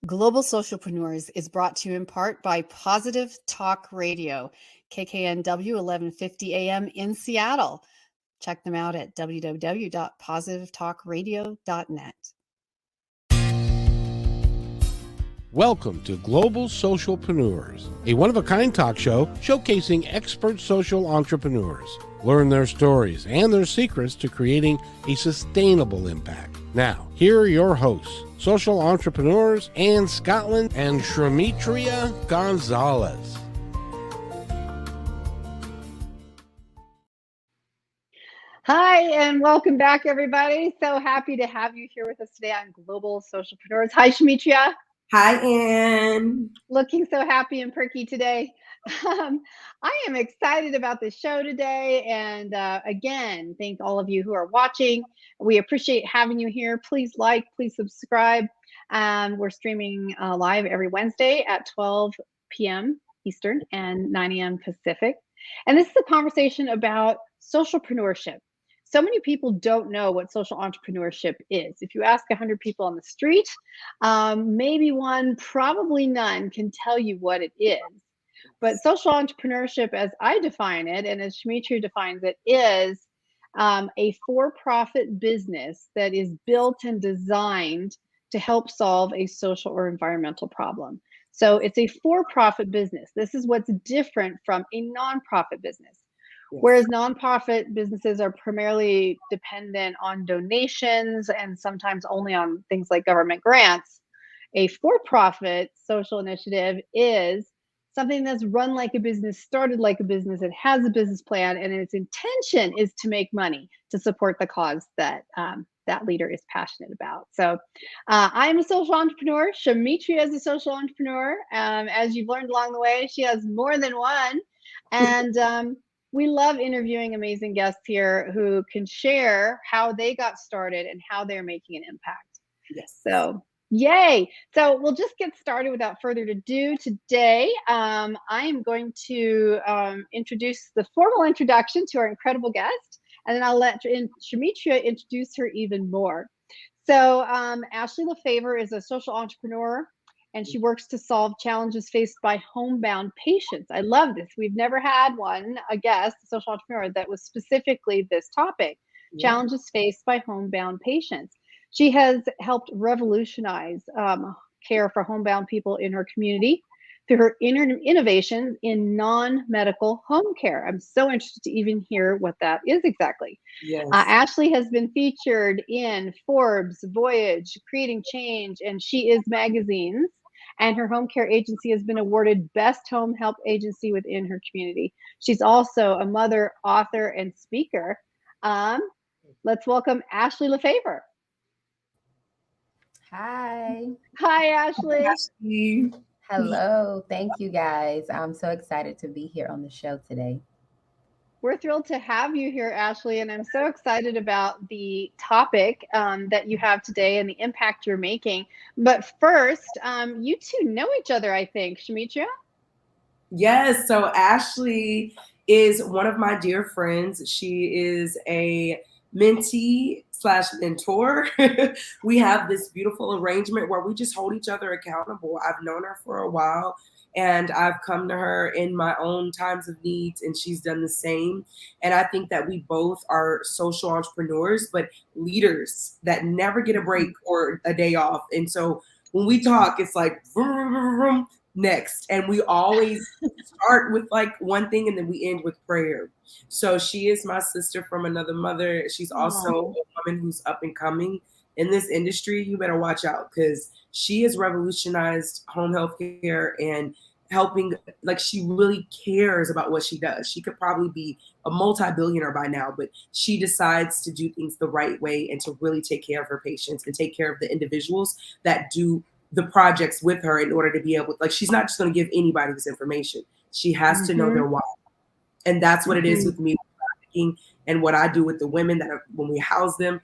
Global Socialpreneurs is brought to you in part by Positive Talk Radio, KKNW 1150 AM in Seattle. Check them out at www.positivetalkradio.net. Welcome to Global Socialpreneurs, a one-of-a-kind talk show showcasing expert social entrepreneurs. Learn their stories and their secrets to creating a sustainable impact. Now, here are your hosts, social entrepreneurs Ann Scottlin and SHAMETRIA Gonzalez. Hi, and welcome back, everybody. So happy to have you here with us today on Global Socialpreneurs. Hi, SHAMETRIA. Hi, Ann. Looking so happy and perky today. I am excited about the show today. And again, thank all of you who are watching. We appreciate having you here. Please like, please subscribe. We're streaming live every Wednesday at 12 p.m. Eastern and 9 a.m. Pacific. And this is a conversation about socialpreneurship. So many people don't know what social entrepreneurship is. If you ask 100 people on the street, maybe one, probably none, can tell you what it is. But social entrepreneurship, as I define it, and as SHAMETRIA defines it, is a for-profit business that is built and designed to help solve a social or environmental problem. So it's a for-profit business. This is what's different from a nonprofit business. Whereas nonprofit businesses are primarily dependent on donations and sometimes only on things like government grants, a for-profit social initiative is something that's run like a business, started like a business, it has a business plan, and its intention is to make money to support the cause that that leader is passionate about. So I am a social entrepreneur. SHAMETRIA is a social entrepreneur. As you've learned along the way, she has more than one. And we love interviewing amazing guests here who can share how they got started and how they're making an impact. Yes. So yay. So we'll just get started without further ado. Today, I am going to introduce the formal introduction to our incredible guest, and then I'll let SHAMETRIA introduce her even more. So Ashley LeFavor is a social entrepreneur, and she works to solve challenges faced by homebound patients. I love this. We've never had a guest, a social entrepreneur, that was specifically this topic, challenges faced by homebound patients. She has helped revolutionize care for homebound people in her community through her innovations in non-medical home care. I'm so interested to even hear what that is exactly. Yes. Ashley has been featured in Forbes, Voyage, Creating Change, and She Is magazines. And her home care agency has been awarded Best Home Help Agency within her community. She's also a mother, author, and speaker. Let's welcome Ashley LeFavor. Hi. Hi, Ashley. Hi, Ashley. Hello. Thank you, guys. I'm so excited to be here on the show today. We're thrilled to have you here, Ashley, and I'm so excited about the topic that you have today and the impact you're making. But first, you two know each other, I think. SHAMETRIA? Yes. So Ashley is one of my dear friends. She is a mentee/mentor. We have this beautiful arrangement where we just hold each other accountable. I've known her for a while, and I've come to her in my own times of needs, and she's done the same. And I think that we both are social entrepreneurs, but leaders that never get a break or a day off. And so when we talk, it's like vroom, vroom, vroom, next. And we always start with like one thing and then we end with prayer. So she is my sister from another mother. She's also a woman who's up and coming in this industry. You better watch out because she has revolutionized home health care and helping, like she really cares about what she does. She could probably be a multi-billionaire by now, but she decides to do things the right way and to really take care of her patients and take care of the individuals that do the projects with her in order to be able, like she's not just going to give anybody this information. She has to know their why. And that's what it is with me and what I do with the women that are, when we house them,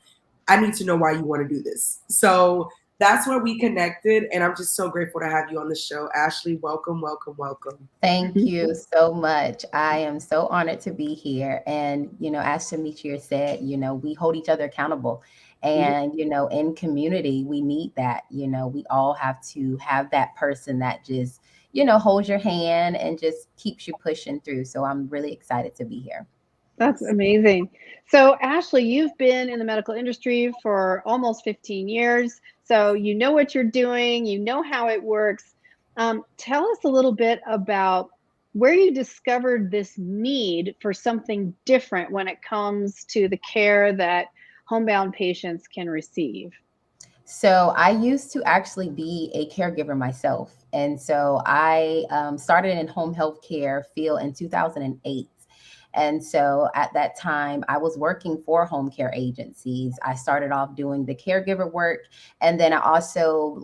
I need to know why you want to do this. So that's where we connected. And I'm just so grateful to have you on the show. Ashley, welcome, welcome, welcome. Thank you so much. I am so honored to be here. And, as SHAMETRIA said, we hold each other accountable. And, in community, we need that. We all have to have that person that just, holds your hand and just keeps you pushing through. So I'm really excited to be here. That's amazing. So, Ashley, you've been in the medical industry for almost 15 years. So, you know what you're doing, you know how it works. Tell us a little bit about where you discovered this need for something different when it comes to the care that homebound patients can receive. So I used to actually be a caregiver myself. And so I started in home health care field in 2008. And so at that time, I was working for home care agencies. I started off doing the caregiver work. And then I also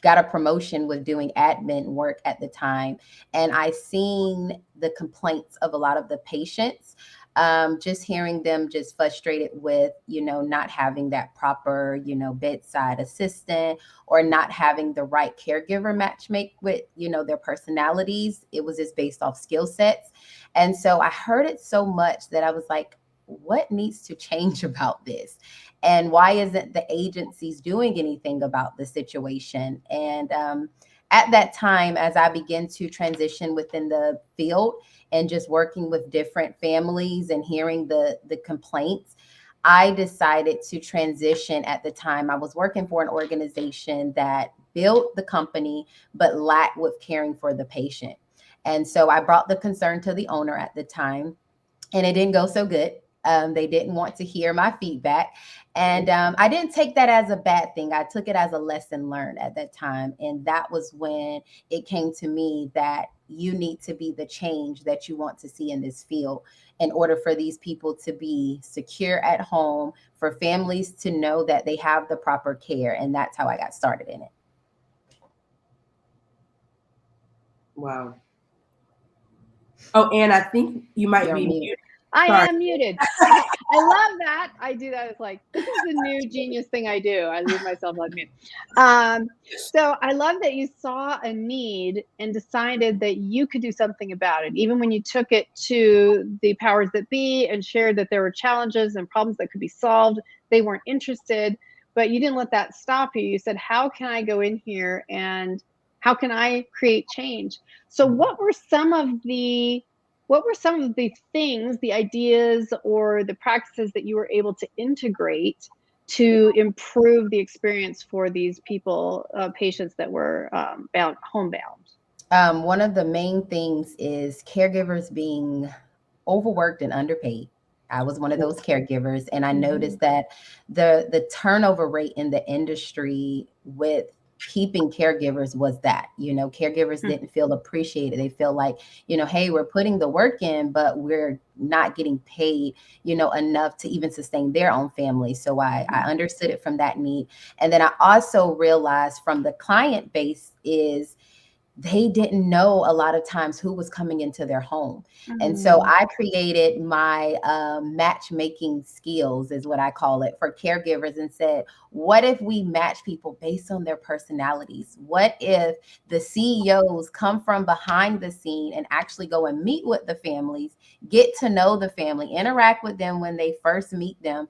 got a promotion with doing admin work at the time. And I seen the complaints of a lot of the patients, just hearing them just frustrated with, not having that proper, bedside assistant, or not having the right caregiver match make with, their personalities. It was just based off skill sets. And so I heard it so much that I was like, what needs to change about this? And why isn't the agencies doing anything about the situation? And at that time, as I began to transition within the field and just working with different families and hearing the complaints, I decided to transition. At the time, I was working for an organization that built the company, but lacked with caring for the patient. And so I brought the concern to the owner at the time, and it didn't go so good. They didn't want to hear my feedback. And I didn't take that as a bad thing. I took it as a lesson learned at that time. And that was when it came to me that you need to be the change that you want to see in this field in order for these people to be secure at home, for families to know that they have the proper care. And that's how I got started in it. Wow. Oh, and I think you might be muted. I am muted. I love that. I do that. It's like, this is the new genius thing I do. I leave myself on mute. So I love that you saw a need and decided that you could do something about it. Even when you took it to the powers that be and shared that there were challenges and problems that could be solved, they weren't interested, but you didn't let that stop you. You said, how can I go in here and how can I create change? So what were some of the things, the ideas or the practices that you were able to integrate to improve the experience for these people, patients that were homebound? One of the main things is caregivers being overworked and underpaid. I was one of those caregivers, and I noticed that the turnover rate in the industry with keeping caregivers was that, caregivers didn't feel appreciated. They feel like, hey, we're putting the work in, but we're not getting paid, enough to even sustain their own family. So I understood it from that need. And then I also realized from the client base is they didn't know a lot of times who was coming into their home. And so I created my matchmaking skills, is what I call it, for caregivers, and said, what if we match people based on their personalities? What if the CEOs come from behind the scene and actually go and meet with the families, get to know the family, interact with them when they first meet them,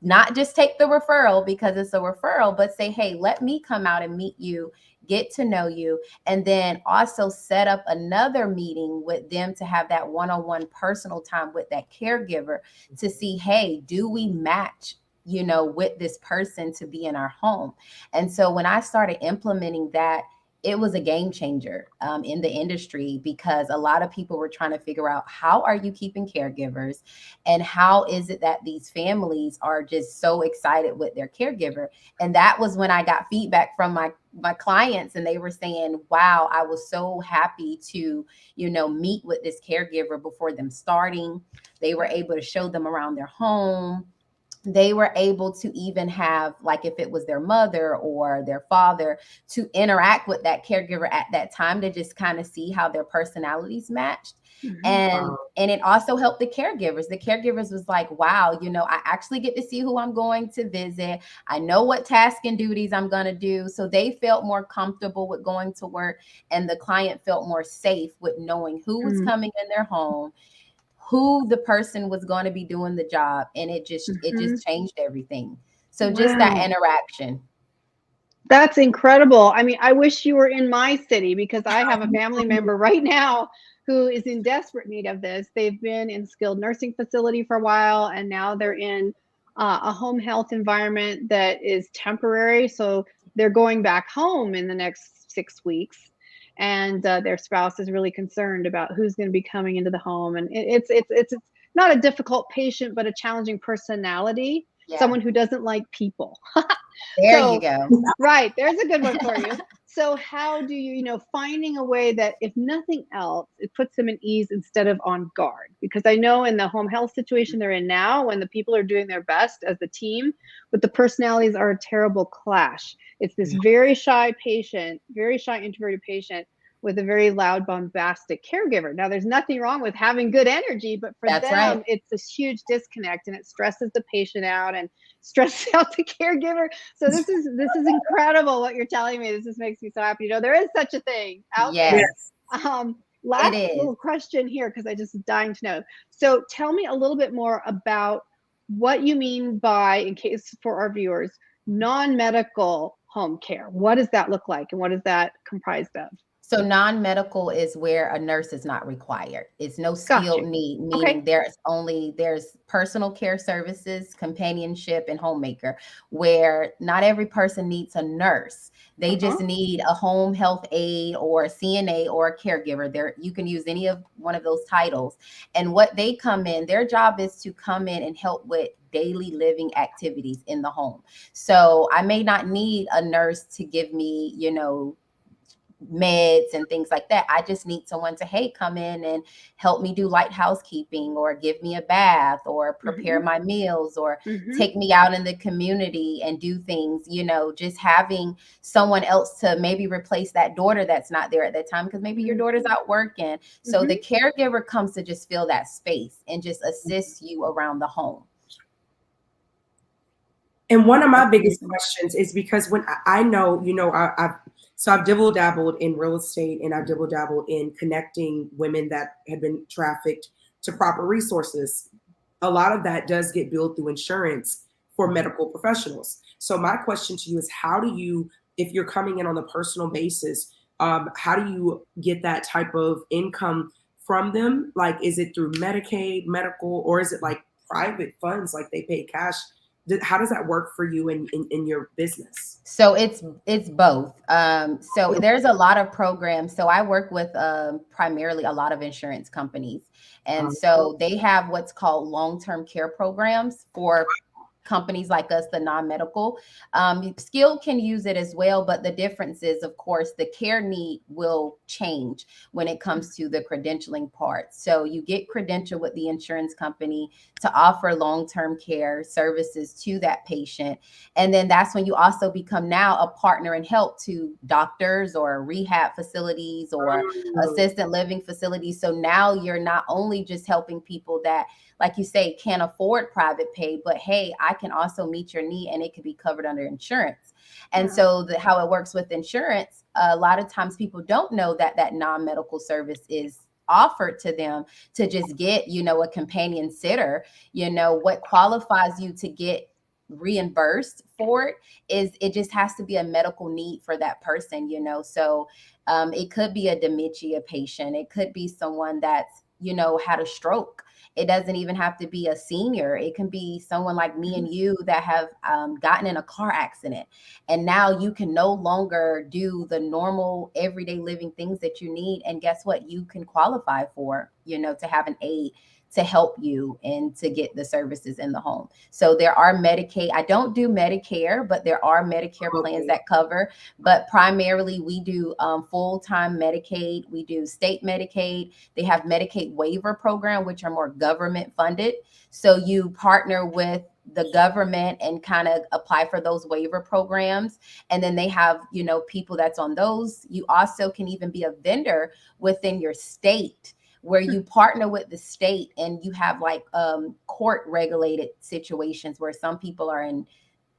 not just take the referral because it's a referral, but say, hey, let me come out and meet you, get to know you, and then also set up another meeting with them to have that one-on-one personal time with that caregiver to see, hey, do we match, with this person to be in our home? And so when I started implementing that, it was a game changer in the industry, because a lot of people were trying to figure out, how are you keeping caregivers, and how is it that these families are just so excited with their caregiver? And that was when I got feedback from my clients, and they were saying, wow, I was so happy to, meet with this caregiver before them starting. They were able to show them around their home. They were able to even have, like, if it was their mother or their father, to interact with that caregiver at that time to just kind of see how their personalities matched. And it also helped the caregivers. The caregivers was like, wow, I actually get to see who I'm going to visit. I know what tasks and duties I'm going to do. So they felt more comfortable with going to work, and the client felt more safe with knowing who was coming in their home, who the person was going to be doing the job. And it just changed everything. So just that interaction. That's incredible. I mean, I wish you were in my city, because I have a family member right now who is in desperate need of this. They've been in skilled nursing facility for a while, and now they're in a home health environment that is temporary. So they're going back home in the next 6 weeks, and their spouse is really concerned about who's going to be coming into the home. And it's not a difficult patient, but a challenging personality. Yeah. Someone who doesn't like people. There you go. Right, there's a good one for you. So how do you, finding a way that, if nothing else, it puts them at ease instead of on guard? Because I know in the home health situation they're in now, when the people are doing their best as the team, but the personalities are a terrible clash. It's this very shy patient, very shy introverted patient with a very loud, bombastic caregiver. Now, there's nothing wrong with having good energy, but for them, it's this huge disconnect, and it stresses the patient out and stresses out the caregiver. So this is incredible what you're telling me. This just makes me so happy. There is such a thing out there. Last little question here, because I just dying to know. So tell me a little bit more about what you mean by, in case for our viewers, non-medical home care. What does that look like, and what is that comprised of? So non-medical is where a nurse is not required. It's no skilled need, meaning there's personal care services, companionship, and homemaker, where not every person needs a nurse. They just need a home health aide or a CNA or a caregiver. You can use any of one of those titles. And what they come in, their job is to come in and help with daily living activities in the home. So I may not need a nurse to give me, meds and things like that. I just need someone to, hey, come in and help me do light housekeeping, or give me a bath, or prepare my meals, or take me out in the community and do things, just having someone else to maybe replace that daughter that's not there at that time, because maybe your daughter's out working. So the caregiver comes to just fill that space and just assist you around the home. And one of my biggest questions is, because when I know, I've dibble-dabbled in real estate, and I've dibble-dabbled in connecting women that have been trafficked to proper resources. A lot of that does get billed through insurance for medical professionals. So my question to you is, how do you, if you're coming in on a personal basis, how do you get that type of income from them? Like, is it through Medicaid, medical, or is it like private funds, like they pay cash? How does that work for you in your business? So it's both. So there's a lot of programs. So I work with primarily a lot of insurance companies. And so they have what's called long-term care programs for companies like us, the non-medical. Skilled can use it as well, but the difference is, of course, the care need will change when it comes to the credentialing part. So you get credentialed with the insurance company to offer long-term care services to that patient. And then that's when you also become now a partner and help to doctors or rehab facilities or assisted living facilities. So now you're not only just helping people that, like you say, can't afford private pay, but hey, I can also meet your need, and it could be covered under insurance. And so how it works with insurance, a lot of times people don't know that that non-medical service is offered to them to just get, a companion sitter. What qualifies you to get reimbursed for it is it just has to be a medical need for that person, So it could be a dementia patient. It could be someone that's, had a stroke. It doesn't even have to be a senior. It can be someone like me and you that have gotten in a car accident, and now you can no longer do the normal everyday living things that you need. And guess what? You can qualify for, to have an aide to help you and to get the services in the home. So there are Medicaid. I don't do Medicare, but there are Medicare plans that cover. But primarily we do full-time Medicaid. We do state Medicaid. They have Medicaid waiver program, which are more government funded. So you partner with the government and kind of apply for those waiver programs. And then they have, people that's on those. You also can even be a vendor within your state, where you partner with the state, and you have like court regulated situations where some people are in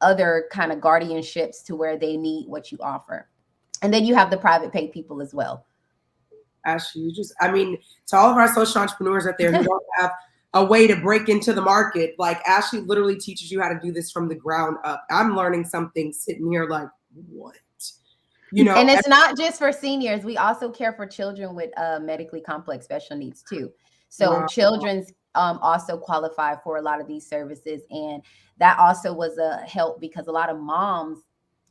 other kind of guardianships to where they need what you offer. And then you have the private pay people as well. Ashley, to all of our social entrepreneurs out there who don't have a way to break into the market. Like Ashley literally teaches you how to do this from the ground up. I'm learning something sitting here like, what? You know, and it's not just for seniors. We also care for children with medically complex special needs too. So wow. children's also qualify for a lot of these services. And that also was a help because a lot of moms,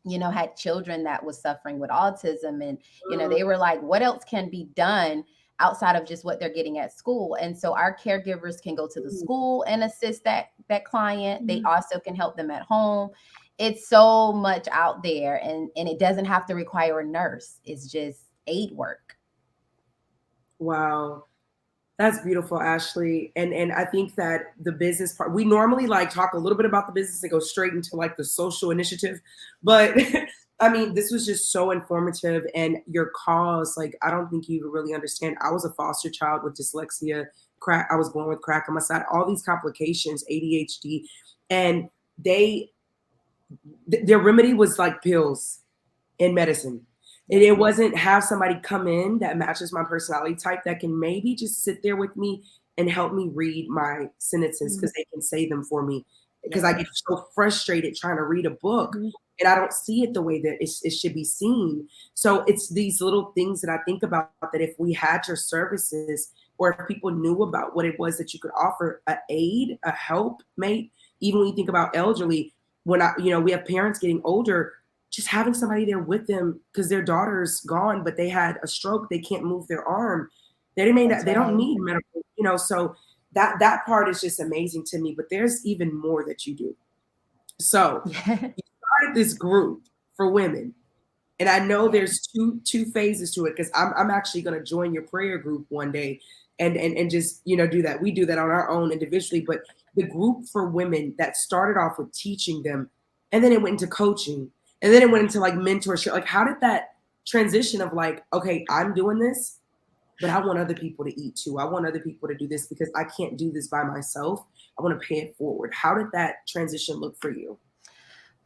you know, had children that was suffering with autism. And, you know, they were like, what else can be done outside of just what they're getting at school? And so our caregivers can go to the school and assist that client. They also can help them at home. It's so much out there, and it doesn't have to require a nurse. It's just aid work. Wow. That's beautiful, Ashley. And I think that the business part, we normally like talk a little bit about the business and go straight into like the social initiative. But I mean, this was just so informative, and your cause, like, I don't think you really understand. I was a foster child with dyslexia, crack. I was born with crack on my side, all these complications, ADHD, and their remedy was like pills and medicine. And it wasn't have somebody come in that matches my personality type that can maybe just sit there with me and help me read my sentences because they can say them for me. Because I get so frustrated trying to read a book and I don't see it the way that it should be seen. So it's these little things that I think about, that if we had your services, or if people knew about what it was that you could offer, a aid, a help, mate. Even when you think about elderly, when we have parents getting older, just having somebody there with them because their daughter's gone, but they had a stroke, they can't move their arm. They don't need medical, so that part is just amazing to me. But there's even more that you do. So you started this group for women, and I know there's two phases to it, because I'm actually going to join your prayer group one day and just do that. We do that on our own individually, but the group for women that started off with teaching them, and then it went into coaching, and then it went into like mentorship. Like, how did that transition of like, okay, I'm doing this, but I want other people to eat too. I want other people to do this because I can't do this by myself. I want to pay it forward. How did that transition look for you?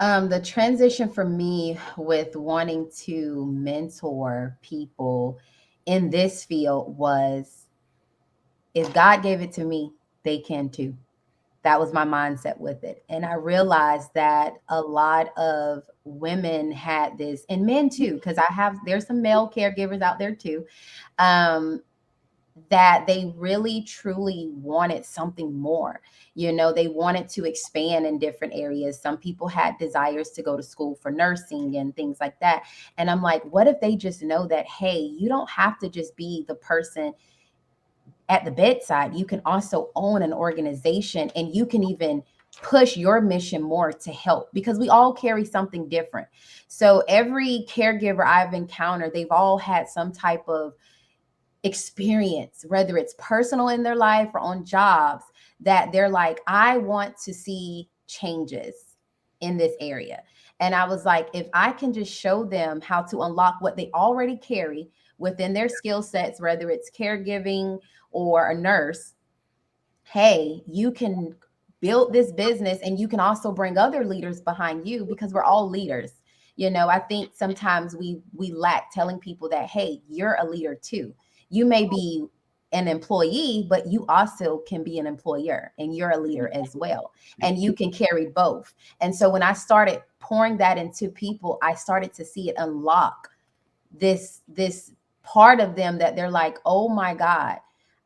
The transition for me with wanting to mentor people in this field was, if God gave it to me, they can too. That was my mindset with it. And I realized that a lot of women had this, and men too, because there's some male caregivers out there too, that they really truly wanted something more. They wanted to expand in different areas. Some people had desires to go to school for nursing and things like that. And I'm like, what if they just know that, hey, you don't have to just be the person at the bedside. You can also own an organization, and you can even push your mission more to help, because we all carry something different. So every caregiver I've encountered, they've all had some type of experience, whether it's personal in their life or on jobs, that they're like, I want to see changes in this area. And I was like, if I can just show them how to unlock what they already carry within their skill sets, whether it's caregiving or a nurse, hey, you can build this business, and you can also bring other leaders behind you, because we're all leaders. I think sometimes we lack telling people that, hey, you're a leader too. You may be an employee, but you also can be an employer, and you're a leader as well. And you can carry both. And so when I started pouring that into people, I started to see it unlock this part of them that they're like, oh my God,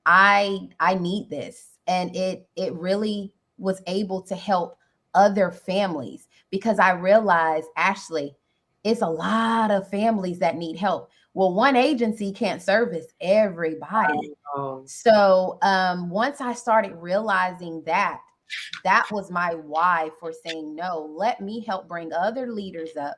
I need this. And it really was able to help other families, because I realized, Ashley, it's a lot of families that need help. Well, one agency can't service everybody. So once I started realizing that was my why for saying, no, let me help bring other leaders up.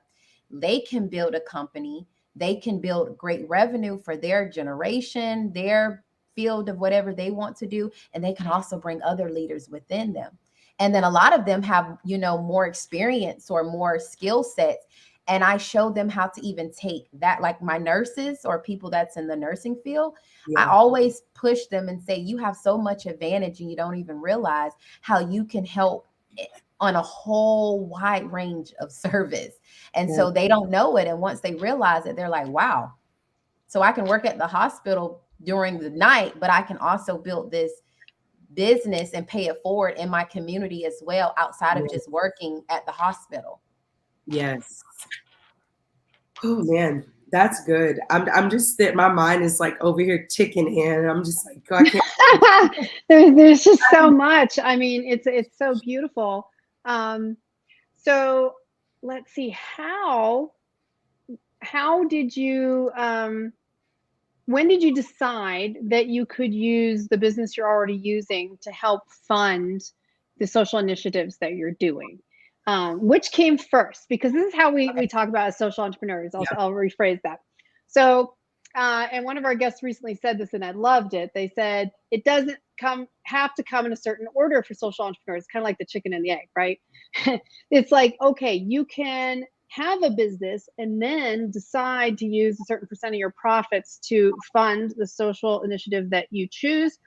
They can build a company. They can build great revenue for their generation, their field of whatever they want to do. And they can also bring other leaders within them. And then a lot of them have, more experience or more skill sets. And I show them how to even take that, like my nurses or people that's in the nursing field. I always push them and say, you have so much advantage, and you don't even realize how you can help on a whole wide range of service. And so they don't know it. And once they realize it, they're like, wow, so I can work at the hospital during the night, but I can also build this business and pay it forward in my community as well, outside of just working at the hospital. Yes. Oh man, that's good. I'm just that my mind is like over here ticking in. I'm just like, I can't. There's just so much. I mean, it's so beautiful. So let's see, how did you when did you decide that you could use the business you're already using to help fund the social initiatives that you're doing? Which came first? Because this is how we talk about as social entrepreneurs. I'll rephrase that. So, and one of our guests recently said this, and I loved it. They said it doesn't have to come in a certain order for social entrepreneurs. It's kind of like the chicken and the egg, right? It's like, okay, you can have a business and then decide to use a certain percent of your profits to fund the social initiative that you choose,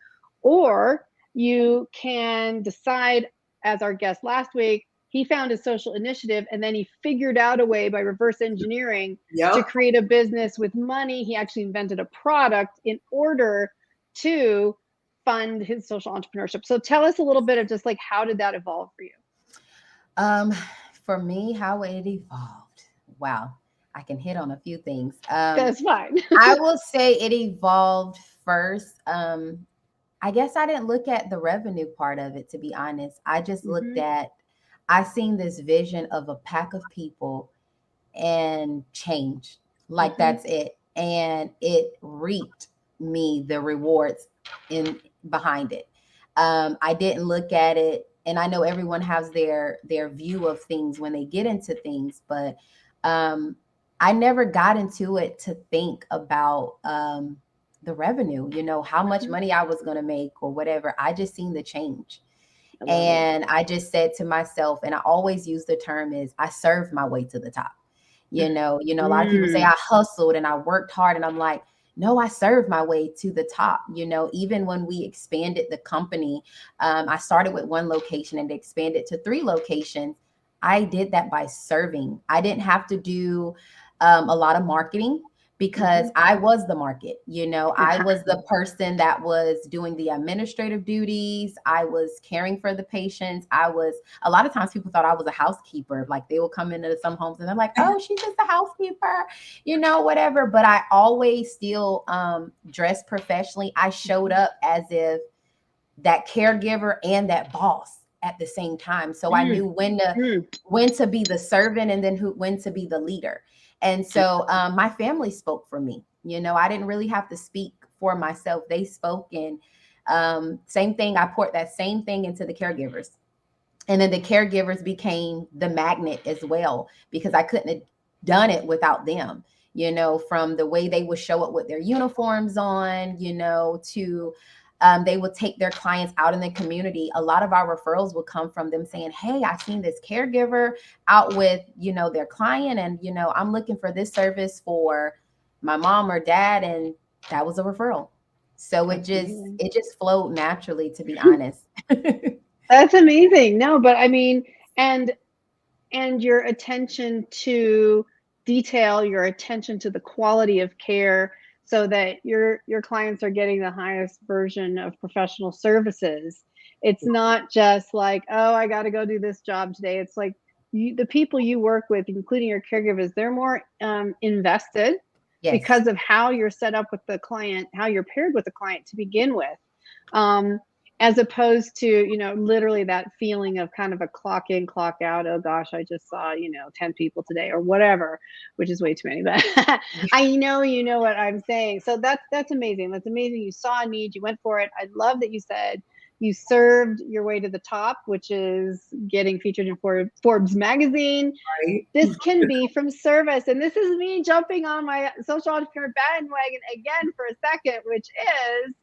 or you can decide, as our guest last week, he found a social initiative and then he figured out a way by reverse engineering to create a business with money. He actually invented a product in order to fund his social entrepreneurship. So tell us a little bit of just like, how did that evolve for you? For me, how it evolved. Wow. I can hit on a few things. That's fine. I will say it evolved first. I guess I didn't look at the revenue part of it, to be honest. I just looked at, I seen this vision of a pack of people and change. Like that's it. And it reaped me the rewards behind it. I didn't look at it, and I know everyone has their view of things when they get into things, but I never got into it to think about the revenue, how much money I was going to make or whatever. I just seen the change. And I just said to myself, and I always use the term is, I served my way to the top. A lot of people say I hustled and I worked hard, and I'm like, no, I served my way to the top. Even when we expanded the company, I started with 1 location and expanded to 3 locations. I did that by serving. I didn't have to do a lot of marketing, because I was the market. I was the person that was doing the administrative duties. I was caring for the patients. A lot of times people thought I was a housekeeper. Like they will come into some homes and they're like, oh, she's just a housekeeper, whatever. But I always still dressed professionally. I showed up as if that caregiver and that boss at the same time. So I knew when to be the servant and then when to be the leader. And so my family spoke for me. I didn't really have to speak for myself. They spoke, and same thing. I poured that same thing into the caregivers. And then the caregivers became the magnet as well, because I couldn't have done it without them, from the way they would show up with their uniforms on, to they would take their clients out in the community. A lot of our referrals would come from them saying, hey, I seen this caregiver out with, their client, and, I'm looking for this service for my mom or dad. And that was a referral. So it just flowed naturally, to be honest. That's amazing. No, but I mean, and your attention to detail, your attention to the quality of care, so that your clients are getting the highest version of professional services. It's not just like, oh, I got to go do this job today. It's like the people you work with, including your caregivers, they're more invested because of how you're set up with the client, how you're paired with the client to begin with. As opposed to, literally that feeling of kind of a clock in, clock out. Oh gosh, I just saw, 10 people today or whatever, which is way too many, but I know, what I'm saying. So that's amazing. That's amazing. You saw a need, you went for it. I love that you said you served your way to the top, which is getting featured in Forbes magazine. Right. This can be from service. And this is me jumping on my social entrepreneur bandwagon again for a second, which is,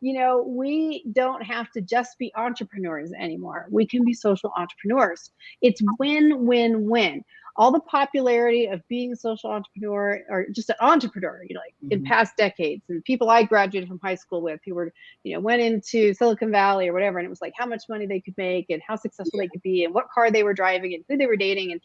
we don't have to just be entrepreneurs anymore. We can be social entrepreneurs. It's win, win, win. All the popularity of being a social entrepreneur, or just an entrepreneur, in past decades, and people I graduated from high school with who were, went into Silicon Valley or whatever, and it was like how much money they could make and how successful they could be and what car they were driving and who they were dating. And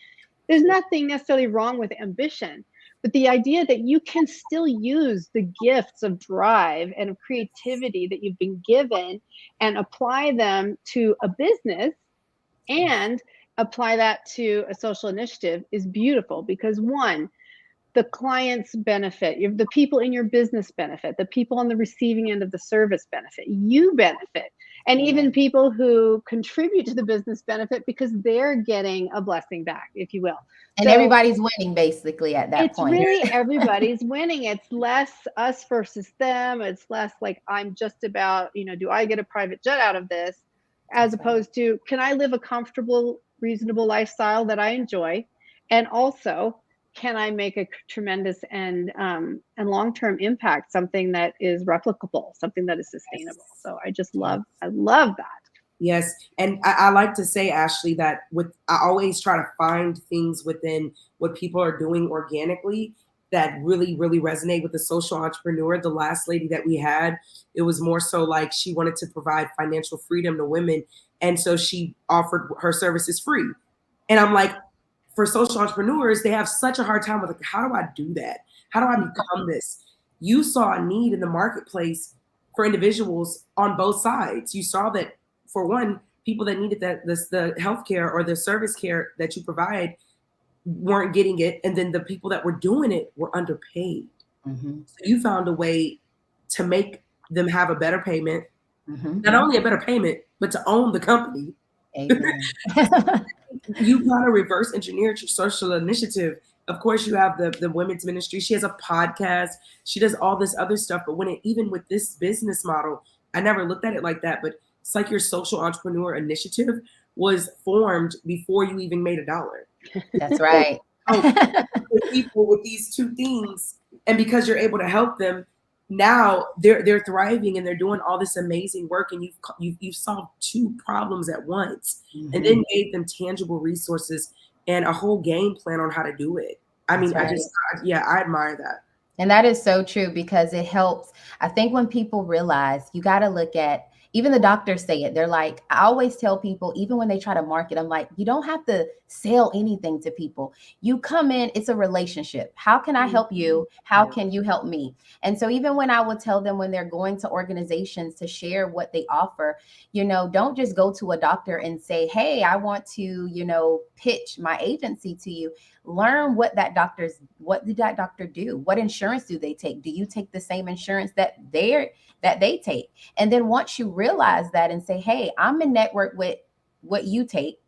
there's nothing necessarily wrong with ambition, but the idea that you can still use the gifts of drive and of creativity that you've been given and apply them to a business and apply that to a social initiative is beautiful, because one, the clients benefit, the people in your business benefit, the people on the receiving end of the service benefit, you benefit, and even people who contribute to the business benefit because they're getting a blessing back, if you will. And everybody's winning basically at that point. It's really everybody's winning. It's less us versus them. It's less like I'm just about, do I get a private jet out of this, as opposed to, can I live a comfortable, reasonable lifestyle that I enjoy, and also can I make a tremendous and long-term impact, something that is replicable, something that is sustainable. So I love that. Yes. And I like to say, Ashley, that I always try to find things within what people are doing organically that really, really resonate with the social entrepreneur. The last lady that we had, it was more so like she wanted to provide financial freedom to women. And so she offered her services free. And I'm like, for social entrepreneurs, they have such a hard time with, like, how do I do that? How do I become this? You saw a need in the marketplace for individuals on both sides. You saw that, for one, people that needed the healthcare or the service care that you provide weren't getting it. And then the people that were doing it were underpaid. So you found a way to make them have a better payment, not only a better payment, but to own the company. You kind of reverse engineered your social initiative. Of course, you have the women's ministry. She has a podcast. She does all this other stuff. But even with this business model, I never looked at it like that. But it's like your social entrepreneur initiative was formed before you even made $1. That's right. People with these two things, and because you're able to help them, now they're thriving and they're doing all this amazing work, and you've solved two problems at once, and then gave them tangible resources and a whole game plan on how to do it. I mean, right. I admire that. And that is so true, because it helps. I think when people realize, you got to look at, even the doctors say it, they're like, I always tell people, even when they try to market, I'm like, you don't have to sell anything to people. You come in, it's a relationship. How can I help you? How can you help me? And so even when I would tell them, when they're going to organizations to share what they offer, don't just go to a doctor and say, hey, I want to, pitch my agency to you. Learn what did that doctor do? What insurance do they take? Do you take the same insurance that they take? And then once you realize that and say, hey, I'm in network with what you take,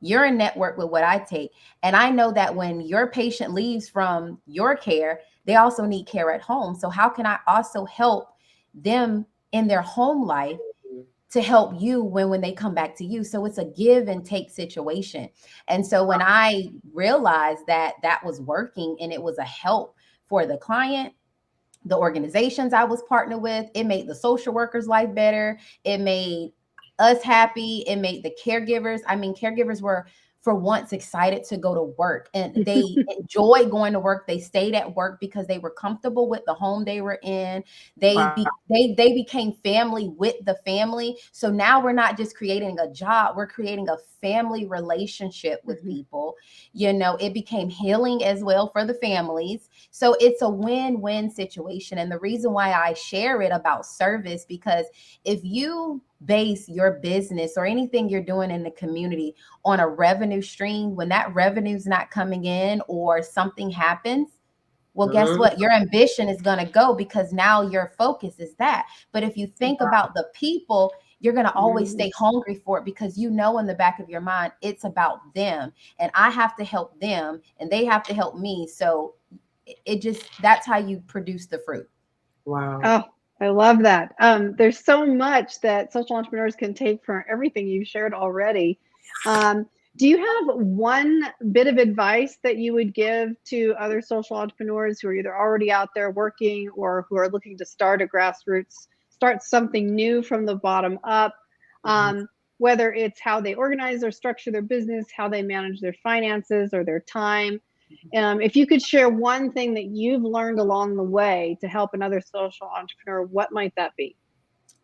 you're in network with what I take. And I know that when your patient leaves from your care, they also need care at home. So how can I also help them in their home life to help you when they come back to you? So it's a give and take situation. And so when I realized that was working and it was a help for the client, the organizations I was partnered with, it made the social workers' life better. It made us happy. It made the caregivers. I mean, caregivers were for once excited to go to work, and they enjoyed going to work. They stayed at work because they were comfortable with the home they were in. They became family with the family. So now we're not just creating a job, we're creating a family relationship with people. It became healing as well for the families. So it's a win-win situation. And the reason why I share it about service, because if you base your business or anything you're doing in the community on a revenue stream, when that revenue's not coming in or something happens, well, guess what? Your ambition is going to go, because now your focus is that. But if you think about the people, you're going to always stay hungry for it, because in the back of your mind, it's about them, and I have to help them and they have to help me. So that's how you produce the fruit. Wow. Oh, I love that. There's so much that social entrepreneurs can take from everything you've shared already. Do you have one bit of advice that you would give to other social entrepreneurs who are either already out there working or who are looking to start something new from the bottom up, whether it's how they organize or structure their business, how they manage their finances or their time? If you could share one thing that you've learned along the way to help another social entrepreneur, what might that be?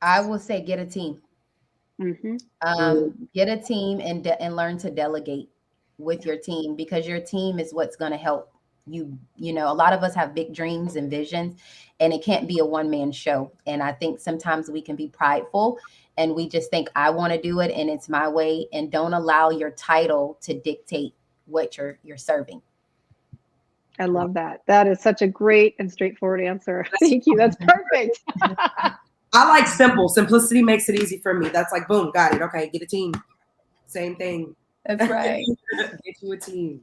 I will say get a team. Get a team and learn to delegate with your team, because your team is what's going to help You know, a lot of us have big dreams and visions, and it can't be a one-man show. And I think sometimes we can be prideful and we just think, I want to do it and it's my way, and don't allow your title to dictate what you're serving. I love that. That is such a great and straightforward answer. Thank you. That's perfect. I like simple. Simplicity makes it easy for me. That's like, boom, got it. Okay, get a team. Same thing. That's right. Get you a team.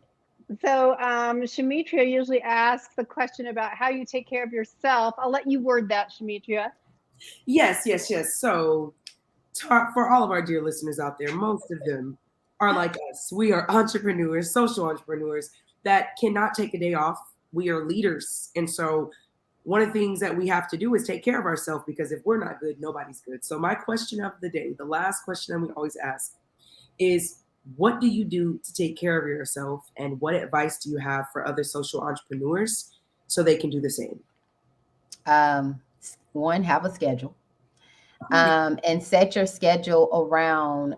So SHAMETRIA usually asks the question about how you take care of yourself. I'll let you word that, SHAMETRIA. Yes. So for all of our dear listeners out there, most of them are like us. We are entrepreneurs, social entrepreneurs that cannot take a day off. We are leaders. And so one of the things that we have to do is take care of ourselves, because if we're not good, nobody's good. So my question of the day, the last question that we always ask is, what do you do to take care of yourself? And what advice do you have for other social entrepreneurs so they can do the same? One, have a schedule. And set your schedule around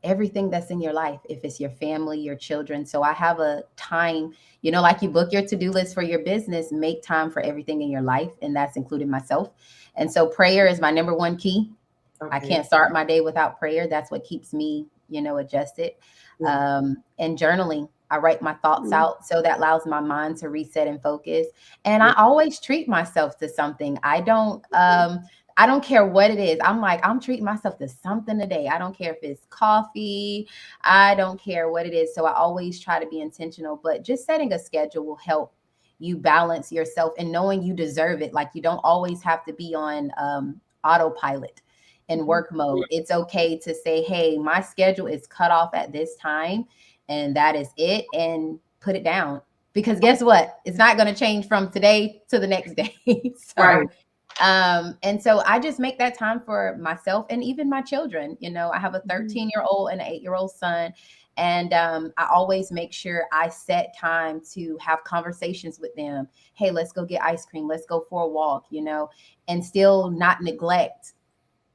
everything that's in your life. If it's your family, your children. So I have a time, you know, like you book your to-do list for your business, make time for everything in your life. And that's including myself. And so prayer is my number one key. Okay. I can't start my day without prayer. That's what keeps me, you know, adjusted. And journaling. I write my thoughts out, so that allows my mind to reset and focus. And I always treat myself to something. I don't care what it is. I'm treating myself to something today. I don't care if it's coffee. I don't care what it is. So I always try to be intentional, but just setting a schedule will help you balance yourself and knowing you deserve it. Like, you don't always have to be on autopilot in work mode. It's okay to say, hey, my schedule is cut off at this time and that is it, and put it down, because guess what? It's not going to change from today to the next day. So, right. And so I just make that time for myself and even my children. You know, I have a 13-year-old and an 8-year-old son. And I always make sure I set time to have conversations with them. Hey, let's go get ice cream. Let's go for a walk, you know, and still not neglect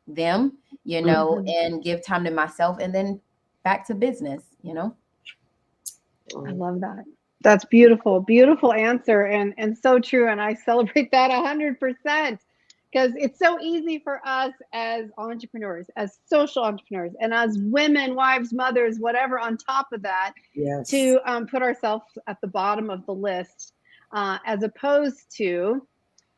them, you know, and give time to myself, and then back to business, you know. I love that. That's beautiful. Beautiful answer, and so true. And I celebrate that 100%, because it's so easy for us as entrepreneurs, as social entrepreneurs, and as women, wives, mothers, whatever, on top of that, to put ourselves at the bottom of the list, as opposed to,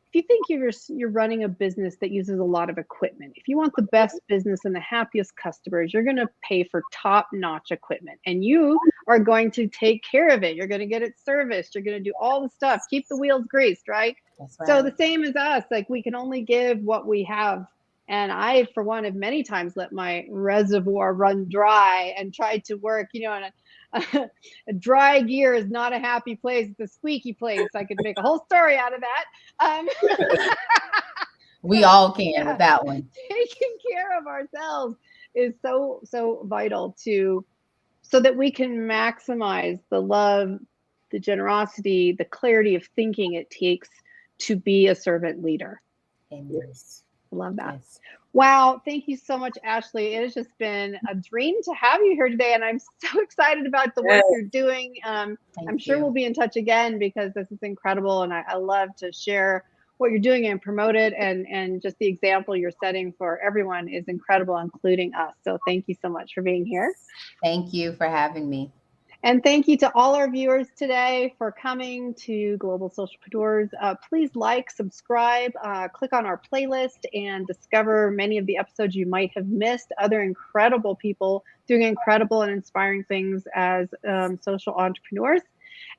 if you think you're running a business that uses a lot of equipment, if you want the best business and the happiest customers, you're going to pay for top-notch equipment, and you are going to take care of it. You're going to get it serviced. You're going to do all the stuff, keep the wheels greased, right? That's right. So the same as us, like, we can only give what we have. And I, for one, have many times let my reservoir run dry and tried to work, you know, and a dry gear is not a happy place. It's a squeaky place. I could make a whole story out of that. We all can with that one. Taking care of ourselves is so vital so that we can maximize the love, the generosity, the clarity of thinking it takes to be a servant leader. Yes. I love that. Yes. Wow. Thank you so much, Ashley. It has just been a dream to have you here today. And I'm so excited about the work you're doing. I'm sure we'll be in touch again, because this is incredible. And I love to share what you're doing and promote it. And just the example you're setting for everyone is incredible, including us. So thank you so much for being here. Thank you for having me. And thank you to all our viewers today for coming to Global Socialpreneurs. Please like, subscribe, click on our playlist, and discover many of the episodes you might have missed. Other incredible people doing incredible and inspiring things as social entrepreneurs.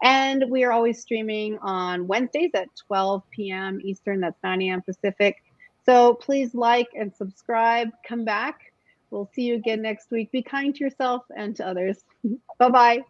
And we are always streaming on Wednesdays at 12 p.m. Eastern. That's 9 a.m. Pacific. So please like and subscribe. Come back. We'll see you again next week. Be kind to yourself and to others. Bye-bye.